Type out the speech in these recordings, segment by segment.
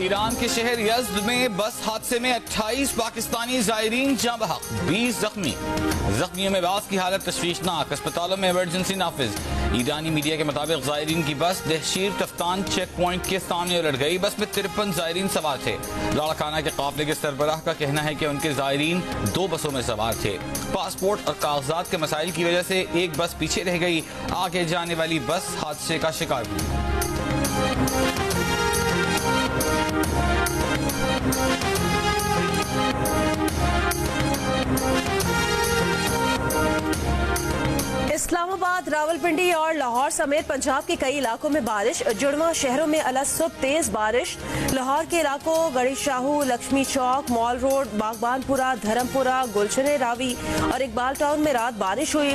Iran के शहर Yazd में बस हादसे में 28 पाकिस्तानी ज़ायरीन जाँ बहक, 20 जख्मी। जख्मियों में बास की हालत तशवीशनाक, अस्पतालों में इमरजेंसी नाफिज। ईरानी मीडिया के मुताबिक ज़ायरीन की बस दहशीर तफ्तान चेक पॉइंट के सामने उलट गई। बस में 53 ज़ायरीन सवार थे। लाड़काना के काफिले के सरबराह का कहना है कि उनके ज़ायरीन 2 बसों में सवार थे। पासपोर्ट और कागजात के मसाइल की वजह से एक बस पीछे रह गई। आगे जाने वाली बस हादसे का शिकार हुई। इस्लामाबाद, रावलपिंडी और लाहौर समेत पंजाब के कई इलाकों में बारिश। जुड़वा शहरों में अला सुबह तेज बारिश। लाहौर के इलाकों गड़ी शाहू, लक्ष्मी चौक, मॉल रोड, बागबानपुरा, धर्मपुरा, गुलशन रावी और इकबाल टाउन में रात बारिश हुई।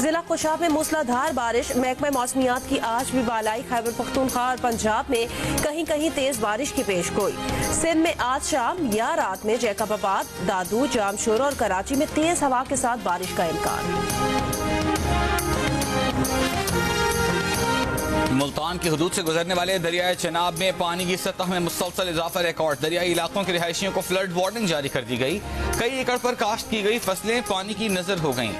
जिला कुशाब में मूसलाधार बारिश। महकमा मौसमियात की आज भी बालाई खैबर पख्तूनख्वा और पंजाब में कहीं कहीं तेज बारिश की पेश गोई। सिंध में आज शाम या रात में जैकबाबाद, दादू, जामशोर और कराची में तेज हवा के साथ बारिश का इम्कान। मुल्तान की हदूद से गुजरने वाले दरियाए चनाब में पानी की सतह में मुसलसल इजाफा रिकॉर्ड। दरियाई इलाकों के रिहायशियों को फ्लड वार्निंग जारी कर दी गई। कई एकड़ पर काश्त की गई फसलें पानी की नजर हो गईं।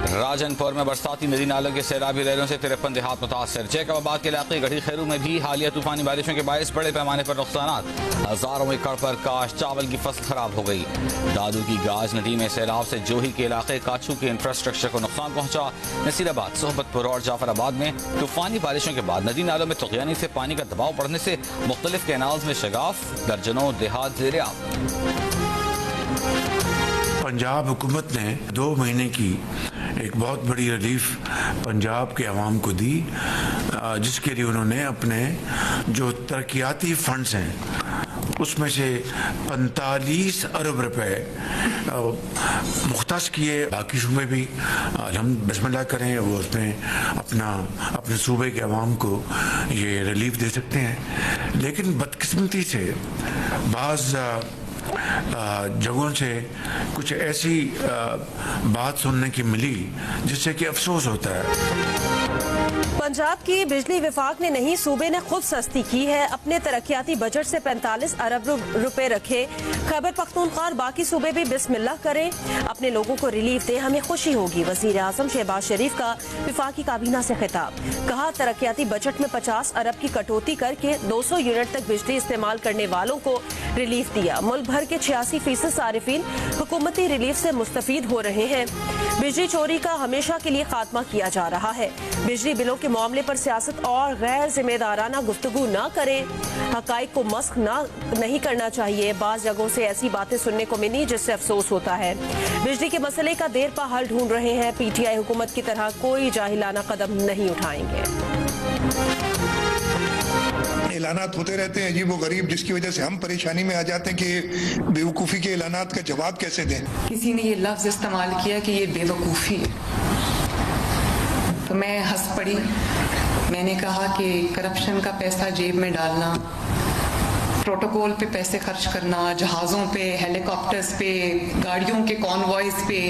राजनपुर में बरसाती नदी नालों के सैलाबी लहरों से 53 देहात मुतासर। जैकबाबाद के इलाके गढ़ी खैरू में भी हालिया तूफानी बारिशों के बायस बड़े पैमाने पर नुकसानात। हजारों एकड़ पर काश्त चावल की फसल खराब हो गई। दादू की गाज नदी में सैलाब से जोही के इलाके काछू के इंफ्रास्ट्रक्चर को नुकसान पहुंचा। नसीराबाद, सोहबतपुर और जाफराबाद में तूफानी बारिशों के बाद नदी नालों में तुग़यानी से पानी का दबाव बढ़ने से मुख्तलिफ कैनाल्स में शगाफ, दर्जनों देहात ज़ेर-ए-आब। पंजाब हुकूमत ने 2 महीने की एक बहुत बड़ी रिलीफ पंजाब के अवाम को दी, जिसके लिए उन्होंने अपने जो तरक्याती फंड्स हैं उसमें से 45 अरब रुपए मुख्तस किए। बाकी सूबे भी हम बिस्मिल्लाह करें, वो उसमें अपने सूबे के अवाम को ये रिलीफ दे सकते हैं। लेकिन बदकिस्मती से बाज़ जगहों से कुछ ऐसी बात सुनने की मिली जिससे कि अफसोस होता है। पंजाब की बिजली विफाक ने नहीं, सूबे ने खुद सस्ती की है। अपने तरक्याती बजट से 45 अरब रुपए रखे। खैबर पख्तूनख्वा और बाकी सूबे भी बिस्मिल्लाह करें, अपने लोगों को रिलीफ दें, हमें खुशी होगी। वजीर आजम शहबाज शरीफ का विफाकी काबीना से खिताब। कहा, तरक्याती बजट में 50 अरब की कटौती करके 200 यूनिट तक बिजली इस्तेमाल करने वालों को रिलीफ दिया। मुल्क भर के 86% सारिफीन हुकूमती रिलीफ से मुस्तफीद हो रहे हैं। बिजली चोरी का हमेशा के लिए खात्मा किया जा रहा है। बिजली बिलों के मामले पर सियासत और गैर जिम्मेदाराना गुफ्तगू न करें। हकाइक को मस्ख नहीं करना चाहिए। बाज़ जगहों से ऐसी बातें सुनने को मिली जिससे अफसोस होता है। बिजली के मसले का देर पा हल ढूंढ रहे हैं। PTI हुकूमत की तरह कोई जाहिलाना कदम नहीं उठाएंगे। ऐलानात होते रहते हैं अजीब व गरीब, जिसकी वजह से हम परेशानी में आ जाते हैं कि बेवकूफ़ी के ऐलानात का जवाब कैसे दें। किसी ने ये लफ्ज़ इस्तेमाल किया कि ये बेवकूफ़ी है, तो मैं हंस पड़ी। मैंने कहा कि करप्शन का पैसा जेब में डालना, प्रोटोकॉल पे पैसे खर्च करना, जहाज़ों पे, हेलीकॉप्टर्स पे, गाड़ियों के कॉन्वॉयज़ पे,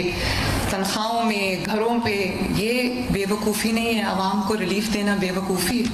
तनख्वाहों में, घरों पे, ये बेवकूफ़ी नहीं है। आवाम को रिलीफ देना बेवकूफ़ी है।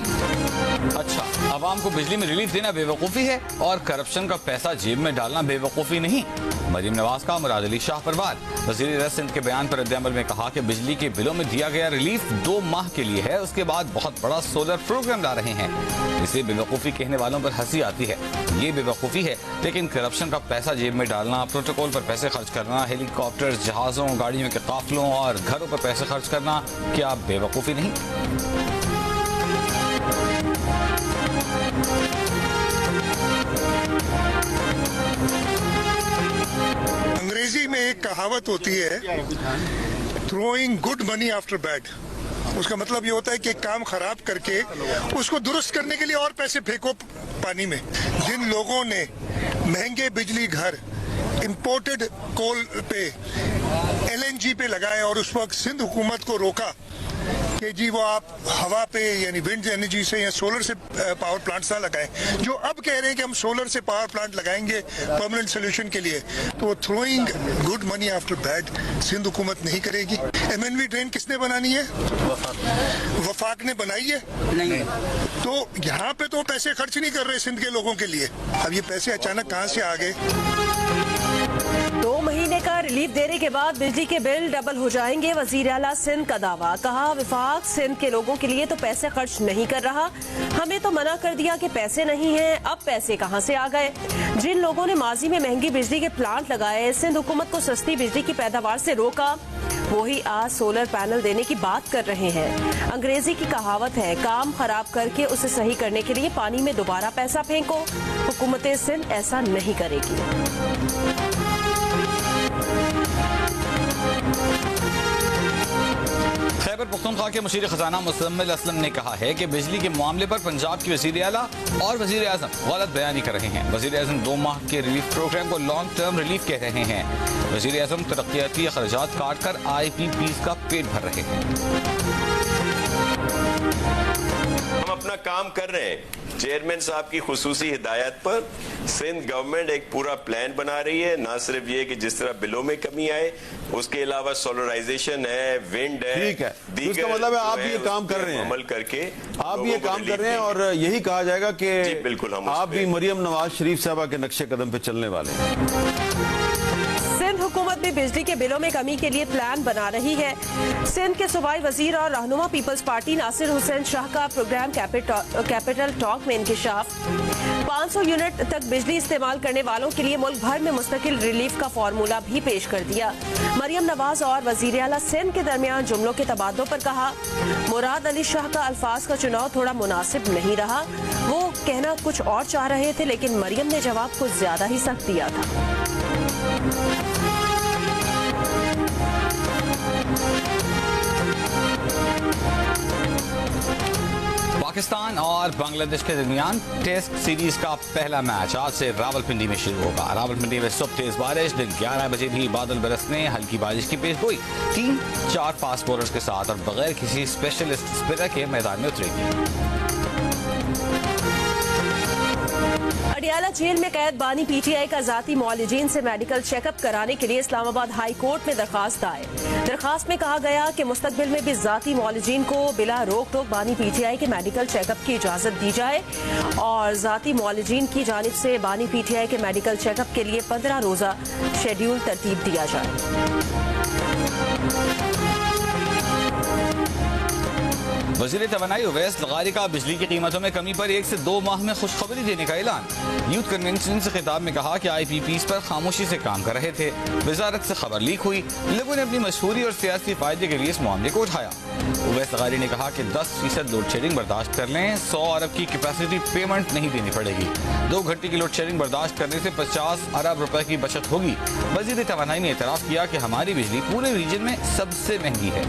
अच्छा, आवाम को बिजली में रिलीफ देना बेवकूफ़ी है और करप्शन का पैसा जेब में डालना बेवकूफ़ी नहीं। मरीम नवाज का मुराद अली शाह परवार। वज़ीर रज़ सिंध के बयान पर रद्द-ए-अमल में कहा कि बिजली के बिलों में दिया गया रिलीफ 2 माह के लिए है, उसके बाद बहुत बड़ा सोलर प्रोग्राम ला रहे हैं। इसे बेवकूफ़ी कहने वालों पर हंसी आती है। ये बेवकूफ़ी है, लेकिन करप्शन का पैसा जेब में डालना, प्रोटोकॉल पर पैसे खर्च करना, हेलीकॉप्टर, जहाज़ों, गाड़ियों के काफिलों और घरों पर पैसे खर्च करना, क्या बेवकूफ़ी नहीं? अंग्रेजी में एक कहावत होती है, throwing good money after bad. उसका मतलब ये होता है कि एक काम खराब करके उसको दुरुस्त करने के लिए और पैसे फेंको पानी में। जिन लोगों ने महंगे बिजली घर इंपोर्टेड कोल पे, LNG पे लगाए और उस वक्त सिंध हुकूमत को रोका कि कि जी वो आप हवा पे यानी विंड एनर्जी से या सोलर से पावर प्लांट्स ना लगाएं। जो अब कह रहे हैं कि हम सोलर से पावर प्लांट लगाएंगे परमानेंट सोल्यूशन के लिए, तो वो throwing good money after bad Sindh हुकूमत नहीं करेगी। MNV ड्रेन किसने बनानी है? वफाक ने बनाई है? नहीं। तो यहाँ पे तो पैसे खर्च नहीं कर रहे सिंध के लोगों के लिए। अब ये पैसे अचानक कहाँ से आ गए? 2 महीने का रिलीफ देने के बाद बिजली के बिल डबल हो जाएंगे, वजीर आला सिंध का दावा। कहा विफाक सिंध के लोगों के लिए तो पैसे खर्च नहीं कर रहा, हमें तो मना कर दिया कि पैसे नहीं हैं, अब पैसे कहां से आ गए? जिन लोगों ने माजी में महंगी बिजली के प्लांट लगाए, सिंध हुकूमत को सस्ती बिजली की पैदावार से रोका, वही आज सोलर पैनल देने की बात कर रहे हैं। अंग्रेजी की कहावत है, काम खराब करके उसे सही करने के लिए पानी में दोबारा पैसा फेंको। हुकूमत सिंध ऐसा नहीं करेगी। खैबर पख्तूनख्वा के मुशीर खजाना मुज़म्मिल असलम ने कहा है कि बिजली के मामले पर पंजाब की वज़ीर आला और वज़ीर आज़म गलत बयानी कर रहे हैं। वज़ीर आज़म 2 माह के रिलीफ प्रोग्राम को लॉन्ग टर्म रिलीफ कह रहे हैं। वज़ीर आज़म तरक्याती अखराजात काट कर IPPs का पेट भर रहे हैं। हम अपना काम कर रहे हैं। चेयरमैन साहब की खुसूसी हिदायत पर सिंध गवर्नमेंट एक पूरा प्लान बना रही है, ना सिर्फ ये कि जिस तरह बिलों में कमी आए, उसके अलावा सोलराइजेशन है, विंड है, ठीक है, तो इसका मतलब है आप ये काम कर रहे हैं, अमल करके आप ये काम कर रहे हैं और यही कहा जाएगा कि बिल्कुल हम आप भी मरियम नवाज शरीफ साहबा के नक्शे कदम पे चलने वाले हैं। सिंध हुकूमत भी बिजली के बिलों में कमी के लिए प्लान बना रही है। सिंध के सूबाई वजीर और रहनुमा पीपल्स पार्टी नासिर हुसैन शाह का प्रोग्राम कैपिटल टॉक में इंकशाफ। 500 यूनिट तक बिजली इस्तेमाल करने वालों के लिए मुल्क भर में मुस्तकिल रिलीफ का फार्मूला भी पेश कर दिया। मरियम नवाज और वजीर आला सिंध के दरमियान जुमलों के तबादलों पर कहा, मुराद अली शाह का अल्फाज का चुनाव थोड़ा मुनासिब नहीं रहा, वो कहना कुछ और चाह रहे थे, लेकिन मरियम ने जवाब कुछ ज्यादा ही सख्त दिया था। पाकिस्तान और बांग्लादेश के दरमियान टेस्ट सीरीज का पहला मैच आज से रावलपिंडी में शुरू होगा। रावलपिंडी में सुबह तेज बारिश, दिन 11 बजे भी बादल बरसने, हल्की बारिश की पेशगोई 3-4 फास्ट बॉलर्स के साथ और बगैर किसी स्पेशलिस्ट स्पिनर के मैदान में उतरेगी। अडियाला जेल में कैद बानी PTI का जाती मौलिजीन से मेडिकल चेकअप कराने के लिए इस्लामाबाद हाई कोर्ट में दरखास्त आए। दरखास्त में कहा गया कि मुस्तकबिल में भी जाती मौलिजीन को बिला रोक टोक बानी PTI के मेडिकल चेकअप की इजाजत दी जाए और जाती मौलिजीन की जानिब से बानी PTI के मेडिकल चेकअप के लिए 15 रोजा शेड्यूल तरतीब दिया जाए। वज़ीर तवानाई उवैस लगारी का बिजली की कीमतों में कमी पर 1 से 2 माह में खुशखबरी देने का ऐलान। यूथ कन्वेंशन से खिताब में कहा कि IPPs पर खामोशी से काम कर रहे थे। वजारत से खबर लीक हुई, लोगों ने अपनी मशहूरी और सियासी फायदे के लिए इस मामले को उठाया। उवैस लगारी ने कहा कि 10% लोड शेडिंग बर्दाश्त कर लें, 100 अरब की कैपेसिटी पेमेंट नहीं देनी पड़ेगी। 2 घंटे की लोड शेडिंग बर्दाश्त करने से 50 अरब रुपए की बचत होगी। वज़ीर तवानाई ने एतराफ़ किया कि हमारी बिजली पूरे रीजन में सबसे महंगी है।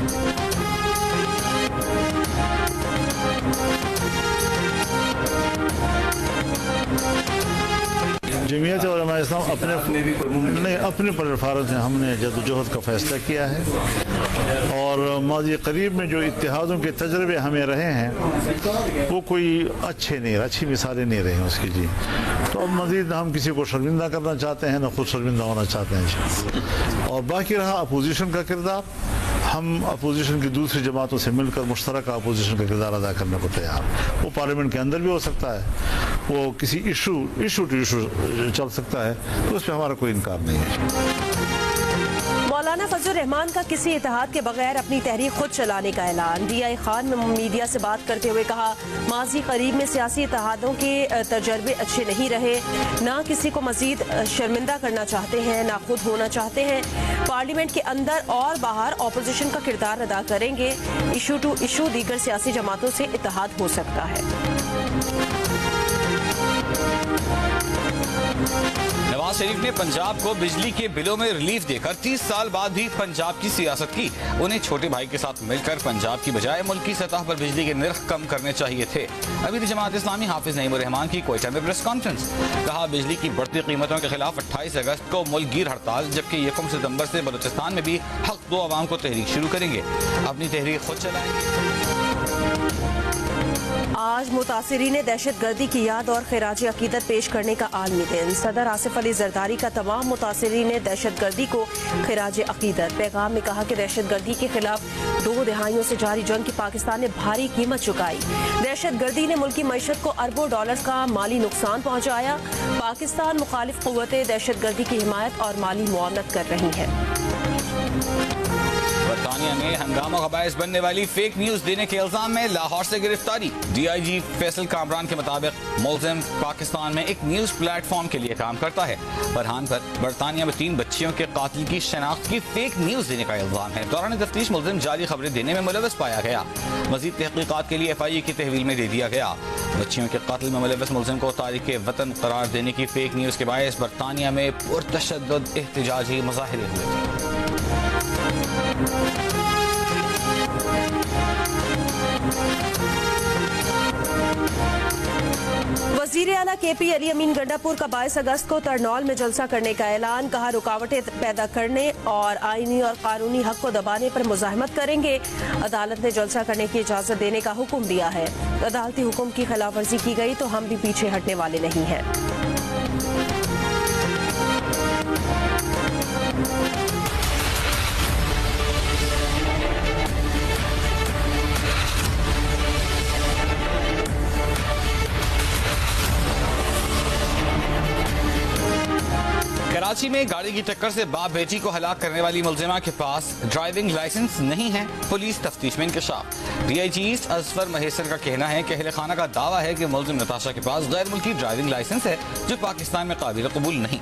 जमीयत उलमा इस्लाम अपने प्लेटफार्म से हमने जदोजहद का फैसला किया है और माजी करीब में जो इत्तेहादों के तजर्बे हमें रहे हैं वो कोई अच्छी मिसालें नहीं रही उसकी जी। तो अब मज़ीद हम किसी को शर्मिंदा करना चाहते हैं, ना खुद शर्मिंदा होना चाहते हैं। और बाकी रहा अपोजिशन का किरदार, हम अपोजिशन की दूसरी जमातों से मिलकर मुश्तरका अपोजिशन का किरदार अदा करने को तैयार। वो पार्लियामेंट के अंदर भी हो सकता है, वो किसी इशू टू इशू चल सकता है, तो उस पर हमारा कोई इनकार नहीं है। मौलाना फजल रहमान का किसी इत्तेहाद के बगैर अपनी तहरीक खुद चलाने का ऐलान। DI खान ने मीडिया से बात करते हुए कहा, माजी करीब में सियासी इत्तेहादों के तजर्बे अच्छे नहीं रहे, ना किसी को मजीद शर्मिंदा करना चाहते हैं, ना खुद होना चाहते हैं। पार्लियामेंट के अंदर और बाहर अपोजिशन का किरदार अदा करेंगे। इशू टू इशू दीगर सियासी जमातों से इत्तेहाद हो सकता है। नवाज शहबाज शरीफ ने पंजाब को बिजली के बिलों में रिलीफ देकर 30 साल बाद भी पंजाब की सियासत की। उन्हें छोटे भाई के साथ मिलकर पंजाब की बजाय मुल्क की सतह पर बिजली के निर्ख कम करने चाहिए थे। अमीर जमात इस्लामी हाफिज नईमुर रहमान की क्वेटा में प्रेस कॉन्फ्रेंस। कहा बिजली की बढ़ती कीमतों के खिलाफ 28 अगस्त को मुल्क गिर हड़ताल, जबकि 1 सितंबर से बलूचिस्तान में भी हक दो अवाम को तहरीक शुरू करेंगे। अपनी तहरीक खुद चलाएंगे। आज मुतासिरीन दहशत गर्दी की याद और खिराज अकीदत पेश करने का आलमी दिन। सदर आसिफ अली जरदारी का तमाम मुतासिरीन दहशत गर्दी को खिराज अकीदत। पैगाम में कहा कि दहशत गर्दी के खिलाफ 2 दहाइयों से जारी जंग की पाकिस्तान ने भारी कीमत चुकाई। दहशत गर्दी ने मुल्क की मईशत को अरबों डॉलर का माली नुकसान पहुँचाया। पाकिस्तान मुखालिफ कुव्वतें दहशत गर्दी की हिमायत और माली मुआवनत कर रही हैं। बरतानिया में हंगामा का बायस बनने वाली फेक न्यूज देने के इल्जाम में लाहौर से गिरफ्तारी। DIG फैसल कामरान के मुताबिक मुलजिम पाकिस्तान में एक न्यूज प्लेटफॉर्म के लिए काम करता है। फरहान पर बरतानिया में 3 बच्चियों के कातिल की शनाख्त की फेक न्यूज देने का इल्जाम है। दौरान तफ्तीश मुलजिम जाली खबरें देने में मुलव्वस पाया गया। मजीद तहकीकात के लिए FIA की तहवील में दे दिया गया। बच्चियों के कातिल में मुलव्वस मुलजिम को तारीख वतन करार देने की फेक न्यूज के बायस बरतानिया में पुरतशद्दुद एहतजाजी मुजाहिरे हुए थे। वजीर आला KP अली अमीन गंडापुर का 22 अगस्त को तरनौल में जलसा करने का ऐलान। कहा रुकावटें पैदा करने और आईनी और कानूनी हक को दबाने पर मुजाहिमत करेंगे। अदालत ने जलसा करने की इजाजत देने का हुक्म दिया है। अदालती हुक्म की खिलाफ वर्जी की गई तो हम भी पीछे हटने वाले नहीं हैं। कराची में गाड़ी की टक्कर से बाप बेटी को हलाक करने वाली मुलजिमा के पास ड्राइविंग लाइसेंस नहीं है। पुलिस तफ्तीश में इंकशाफ। DIG ईस्ट असफर महेसर का कहना है कि अहले खाना का दावा है कि मुलजिम नताशा के पास गैर मुल्की ड्राइविंग लाइसेंस है जो पाकिस्तान में काबिल कबूल नहीं।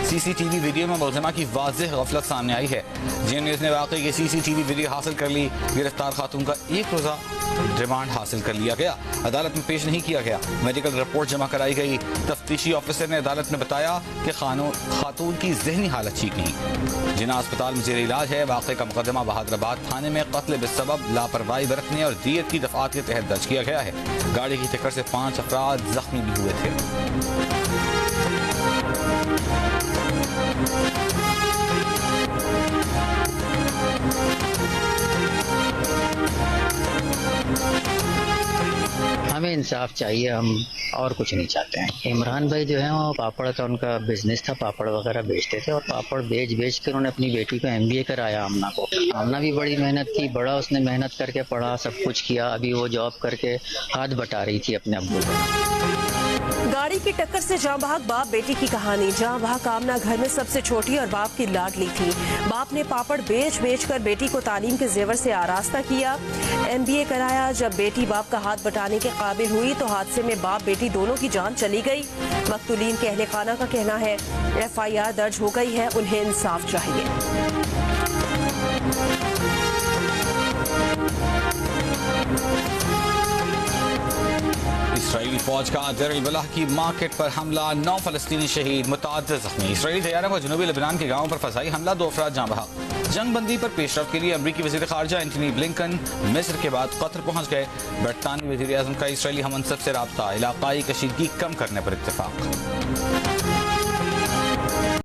CCTV वीडियो में मुलजिमा की वाज़ेह गफलत सामने आई है। GN न्यूज़ ने वाकई की CCTV वीडियो हासिल कर ली। गिरफ्तार खातून का 1 रोज़ा रिमांड हासिल कर लिया गया। अदालत में पेश नहीं किया गया। मेडिकल रिपोर्ट जमा कराई गई। तफ्तीशी ऑफिसर ने अदालत में बताया कि खातून की जहनी हालत ठीक नहीं। जिना अस्पताल में जेर इलाज है। वाक़े का मुकदमा बहादुराबाद थाने में कत्ल बेसबब लापरवाही बरतने और दियत की दफात के तहत दर्ज किया गया है। गाड़ी की टक्कर से 5 अफराद जख्मी भी हुए थे। हमें इंसाफ चाहिए, हम और कुछ नहीं चाहते हैं। इमरान भाई जो है वो पापड़ का उनका बिजनेस था, पापड़ वगैरह बेचते थे और पापड़ बेच कर उन्होंने अपनी बेटी को MBA कराया। आमना को, आमना भी बड़ी मेहनत की, बड़ा उसने मेहनत करके पढ़ा, सब कुछ किया। अभी वो जॉब करके हाथ बटा रही थी अपने अब्बू को। गाड़ी की टक्कर से जाँ बहक बाप बेटी की कहानी। जाँ बहक आमना घर में सबसे छोटी और बाप की लाडली थी। बाप ने पापड़ बेच कर बेटी को तालीम के जेवर से आरास्ता किया, MBA कराया। जब बेटी बाप का हाथ बटाने के काबिल हुई तो हादसे में बाप बेटी दोनों की जान चली गई। मकतूलीन के अहले खाना का कहना है FIR दर्ज हो गई है, उन्हें इंसाफ चाहिए। इसराइली फौज का देर अल बलाह की मार्केट पर हमला, 9 फलस्तीनी शहीद, मुतअद्दिद जख्मी। इसराइली तैयारों का जनूबी लेबनान के गांवों पर फसाई हमला, 2 अफराद जाँ बहक। जंग बंदी पर पेशरफ के लिए अमरीकी वज़ीर ख़ारजा एंटनी ब्लिंकन मिस्र के बाद कतर पहुंच गए। बरतानवी वज़ीर आज़म का इसराइली हममनसब से राब्ता, इलाकाई कशीदगी कम करने पर इत्तेफाक।